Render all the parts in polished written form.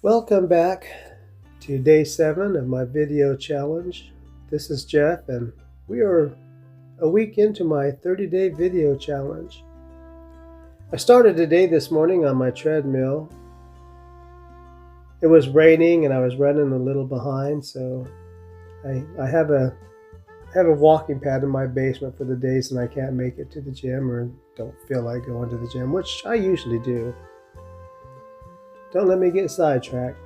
Welcome back to day 7 of my video challenge. This is Jeff and we are a week into my 30-day video challenge. I started the day this morning on my treadmill. It was raining and I was running a little behind, so I have a walking pad in my basement for the days that I can't make it to the gym or don't feel like going to the gym, which I usually do. Don't let me get sidetracked.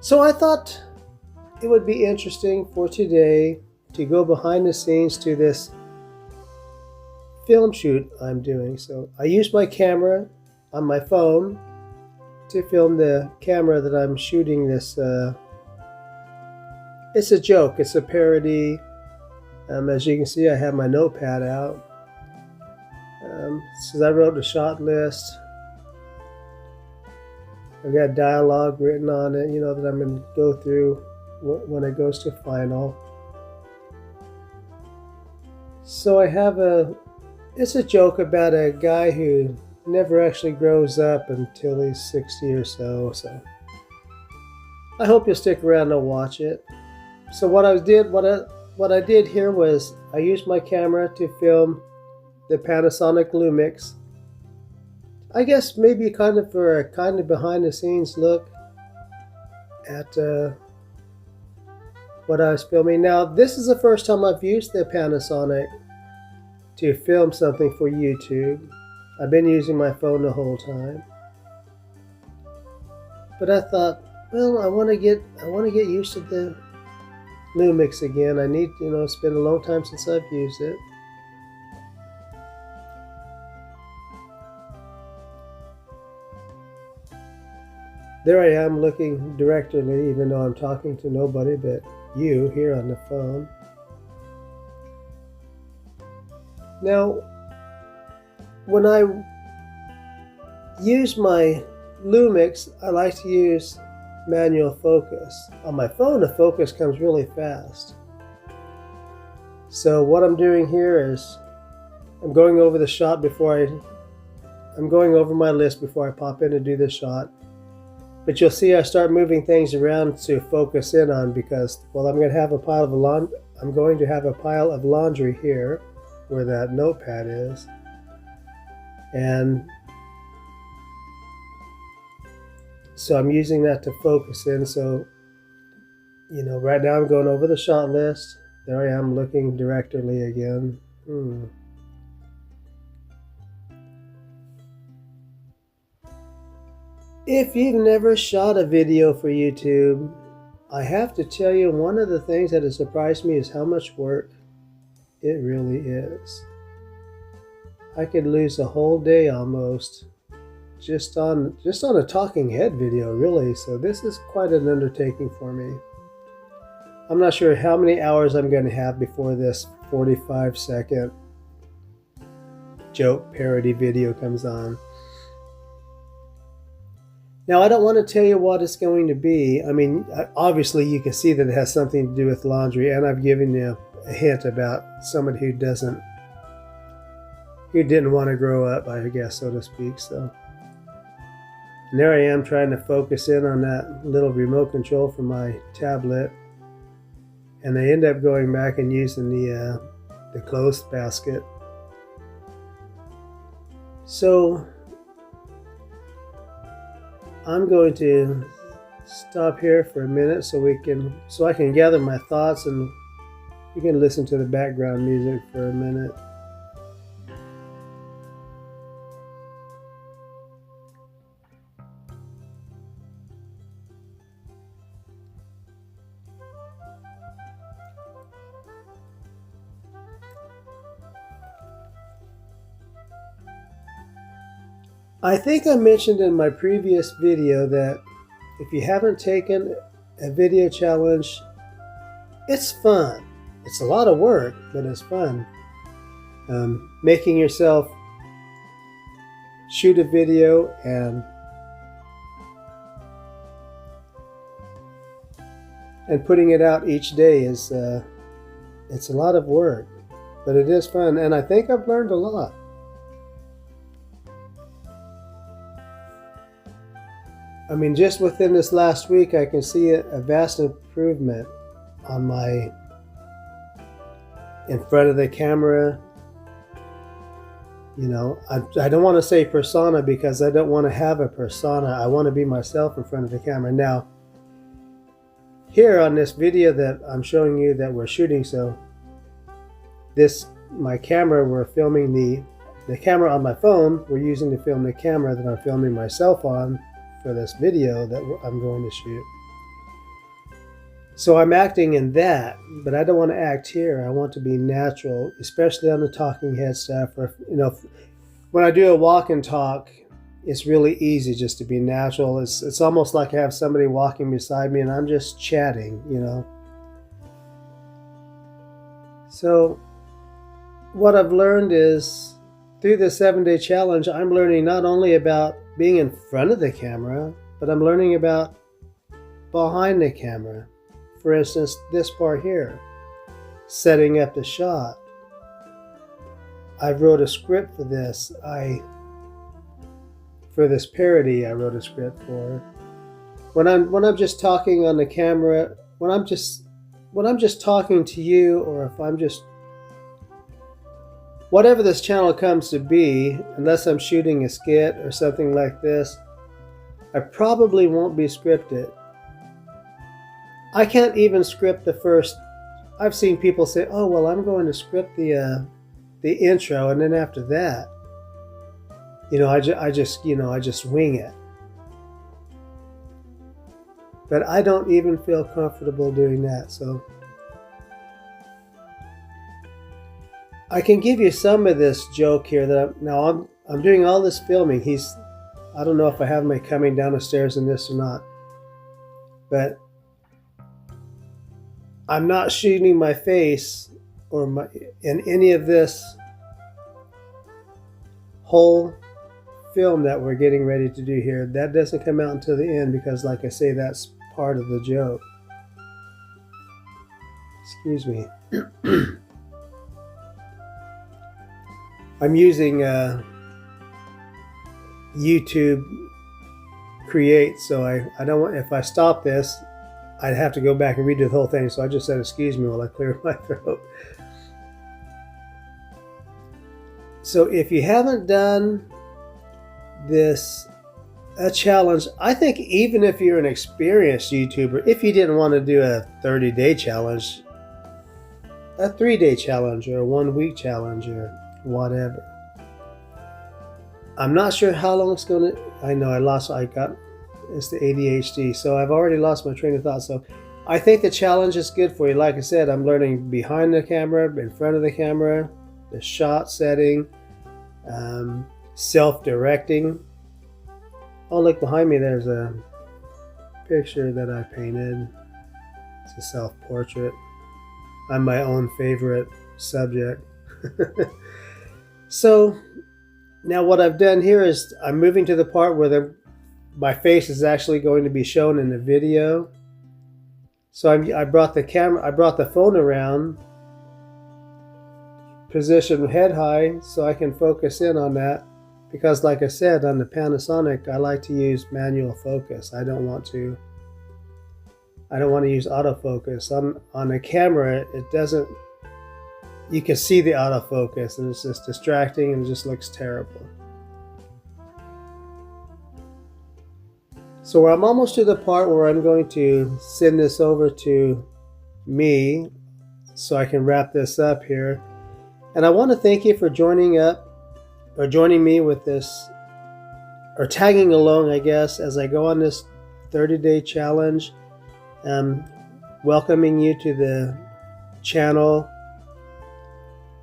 So I thought it would be interesting for today to go behind the scenes to this film shoot I'm doing. So I used my camera on my phone to film the camera that I'm shooting this. It's a joke. It's a parody. As you can see, I have my notepad out. So I wrote a shot list. I've got dialogue written on it, that I'm going to go through when it goes to final. So I have it's a joke about a guy who never actually grows up until he's 60 or so. So I hope you'll stick around and watch it. So what I did here was I used my camera to film the Panasonic Lumix. I guess maybe kind of for a kind of behind the scenes look at what I was filming. Now this is the first time I've used the Panasonic to film something for YouTube. I've been using my phone the whole time. But I thought, well, I want to get used to the Lumix again. I need, it's been a long time since I've used it. There I am looking directly, even though I'm talking to nobody but you here on the phone. Now, when I use my Lumix, I like to use manual focus. On my phone, the focus comes really fast. So what I'm doing here is I'm going over the shot I'm going over my list before I pop in to do the shot. But you'll see I start moving things around to focus in on because, well, I'm going to have a pile of laundry here where that notepad is. And so I'm using that to focus in. So, right now I'm going over the shot list. There I am looking directly again. If you've never shot a video for YouTube, I have to tell you, one of the things that has surprised me is how much work it really is. I could lose a whole day almost just on a talking head video, really. So this is quite an undertaking for me. I'm not sure how many hours I'm going to have before this 45-second joke parody video comes on. Now, I don't want to tell you what it's going to be. I mean, obviously you can see that it has something to do with laundry, and I've given you a hint about someone who didn't want to grow up, I guess, so to speak. So, and there I am trying to focus in on that little remote control for my tablet, and I end up going back and using the clothes basket. So I'm going to stop here for a minute so I can gather my thoughts, and you can listen to the background music for a minute. I think I mentioned in my previous video that if you haven't taken a video challenge, it's fun. It's a lot of work, but it's fun. Making yourself shoot a video and putting it out each day is it's a lot of work, but it is fun, and I think I've learned a lot. I'm mean, just within this last week, I can see a vast improvement on my in front of the camera. You know, I don't want to say persona because I don't want to have a persona. I want to be myself in front of the camera. Now, here on this video that I'm showing you that we're shooting, so my camera, we're filming the camera on my phone, we're using to film the camera that I'm filming myself on for this video that I'm going to shoot. So I'm acting in that, but I don't want to act here. I want to be natural, especially on the talking head stuff. Or, you know, when I do a walk and talk, it's really easy just to be natural. It's almost like I have somebody walking beside me and I'm just chatting, you know. So what I've learned is through the 7-day challenge, I'm learning not only about being in front of the camera, but I'm learning about behind the camera. For instance, this part here, setting up the shot. I wrote a script for this. For this parody, I wrote a script for. When I'm just talking on the camera, when I'm just talking to you, or if I'm just whatever this channel comes to be, unless I'm shooting a skit or something like this, I probably won't be scripted. I can't even script the first. I've seen people say, "Oh, well, I'm going to script the intro, and then after that, you know, I just wing it." But I don't even feel comfortable doing that. So I can give you some of this joke here that I'm doing all this filming. I don't know if I have him coming down the stairs in this or not, but I'm not shooting my face or in any of this whole film that we're getting ready to do here. That doesn't come out until the end because, like I say, that's part of the joke. Excuse me. I'm using YouTube Create, so I don't want, if I stop this, I'd have to go back and redo the whole thing. So I just said, excuse me while I clear my throat. So if you haven't done this challenge, I think even if you're an experienced YouTuber, if you didn't want to do a 30-day challenge, a 3-day challenge or a 1-week challenge or whatever. I'm not sure how long it's going to, it's the ADHD, so I've already lost my train of thought. So I think the challenge is good for you. Like I said, I'm learning behind the camera, in front of the camera, the shot setting, self-directing. Oh, look behind me, there's a picture that I painted. It's a self-portrait. I'm my own favorite subject. So now what I've done here is I'm moving to the part where my face is actually going to be shown in the video. So I brought the phone around, position head high so I can focus in on that, because like I said, on the Panasonic, I like to use manual focus. I don't want to use autofocus. On the camera, it doesn't, you can see the autofocus and it's just distracting and it just looks terrible. So I'm almost to the part where I'm going to send this over to me so I can wrap this up here. And I want to thank you for joining me with this, or tagging along, I guess, as I go on this 30-day challenge. Welcoming you to the channel.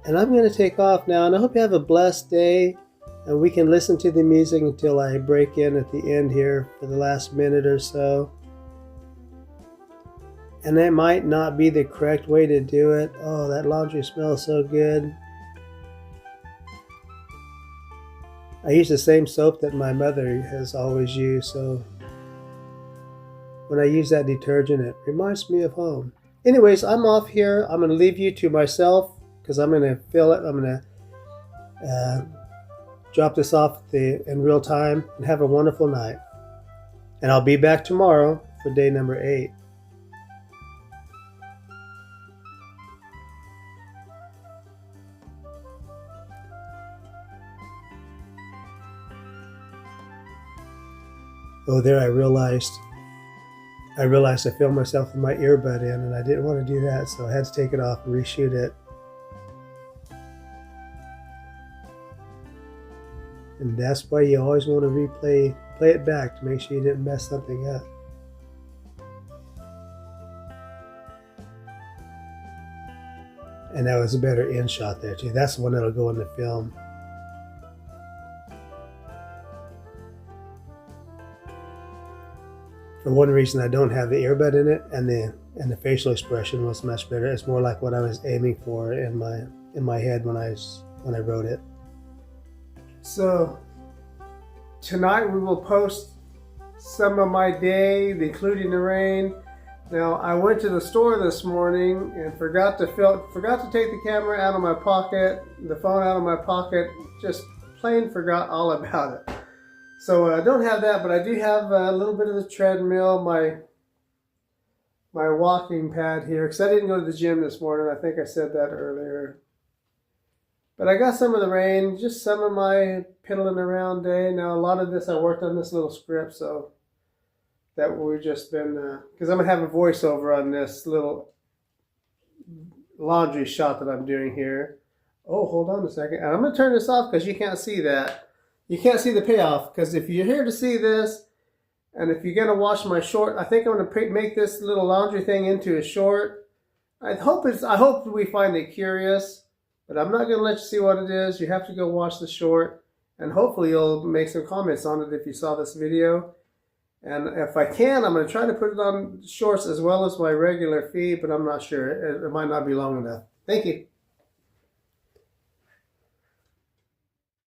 And I'm going to take off now, and I hope you have a blessed day. And we can listen to the music until I break in at the end here for the last minute or so. And that might not be the correct way to do it. Oh, that laundry smells so good. I use the same soap that my mother has always used, so when I use that detergent, it reminds me of home. Anyways, I'm off here. I'm going to leave you to myself because I'm going to fill it. I'm going to drop this off in real time, and have a wonderful night. And I'll be back tomorrow for day number 8. Oh, there I realized I filmed myself with my earbud in, and I didn't want to do that, so I had to take it off and reshoot it. And that's why you always want to play it back to make sure you didn't mess something up. And that was a better in shot there too. That's the one that'll go in the film. For one reason, I don't have the earbud in it, and the facial expression was much better. It's more like what I was aiming for in my head when I wrote it. So tonight we will post some of my day, including the rain. Now I went to the store this morning and forgot to take the camera out of my pocket, the phone out of my pocket. Just plain forgot all about it. So I don't have that, but I do have a little bit of the treadmill, my walking pad here, because I didn't go to the gym this morning. I think I said that earlier. But I got some of the rain, just some of my piddling around day. Now a lot of this, I worked on this little script, so that we've just been, because I'm going to have a voiceover on this little laundry shot that I'm doing here. Oh, hold on a second. And I'm going to turn this off because you can't see that. You can't see the payoff, because if you're here to see this, and if you're going to watch my short, I think I'm going to make this little laundry thing into a short. I hope we find it curious, but I'm not going to let you see what it is. You have to go watch the short, and hopefully you'll make some comments on it if you saw this video. And if I can, I'm going to try to put it on shorts as well as my regular feed, but I'm not sure. It might not be long enough. Thank you.